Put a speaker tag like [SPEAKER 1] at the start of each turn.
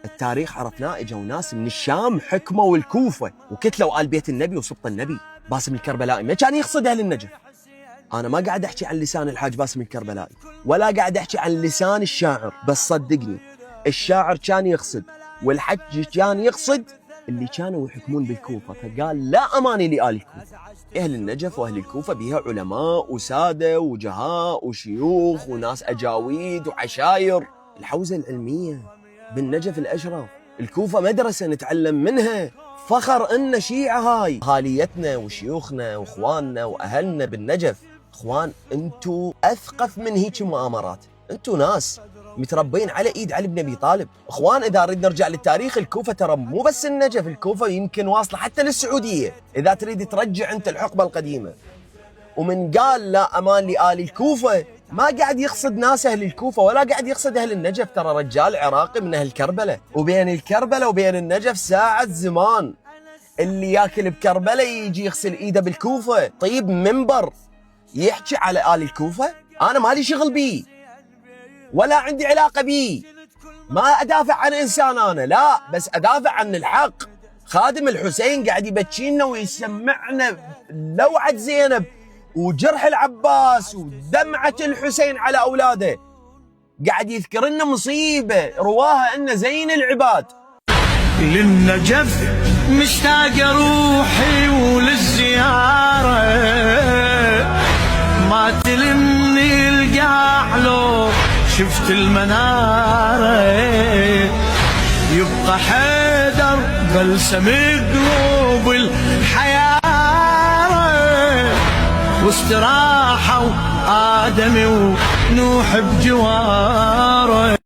[SPEAKER 1] التاريخ عرفناه، اجوا ناس من الشام حكموا الكوفة وكتلوا آل بيت النبي وسبط النبي. باسم الكربلائي ما كان يقصد أهل النجف. أنا ما قاعد أحكي عن لسان الحاج باسم الكربلائي ولا قاعد أحكي عن لسان الشاعر، بس صدقني الشاعر كان يقصد والحج كان يقصد اللي كانوا يحكمون بالكوفة، فقال لا أماني لآل الكوفة. أهل النجف وأهل الكوفة بها علماء وسادة وجهاء وشيوخ وناس أجاويد وعشاير. الحوزة العلمية بالنجف الأشرف، الكوفة مدرسة نتعلم منها. فخر إن شيعة هاي أهاليتنا وشيوخنا وإخواننا وأهلنا بالنجف. إخوان أنتوا أثقف من هيك مؤامرات، أنتوا ناس متربين على إيد علي بن أبي طالب. إخوان إذا نريد نرجع للتاريخ، الكوفة ترى مو بس النجف، الكوفة يمكن واصلة حتى للسعودية إذا تريد ترجع أنت الحقبة القديمة. ومن قال لا أمان لآل الكوفة ما قاعد يقصد ناس أهل الكوفة ولا قاعد يقصد أهل النجف، ترى رجال عراقي من أهل كربلاء، وبين الكربلاء وبين النجف ساعة زمان. اللي ياكل بكربلاء يجي يغسل إيده بالكوفة. طيب منبر يحكي على آل الكوفة، أنا مالي شغل بيه ولا عندي علاقة بيه، ما أدافع عن إنسان أنا، لا، بس أدافع عن الحق. خادم الحسين قاعد يبكينا ويسمعنا لوعة زينب وجرح العباس ودمعة الحسين على أولاده، قاعد يذكر لنا مصيبة رواها إن زين العباد.
[SPEAKER 2] للنجف مشتاق روحي وللزيارة، ما تلمني القاع لو شفت المنارة، يبقى حيدر بلسم قلوب الحيارة، واستراحة وآدم ونوح بجواره.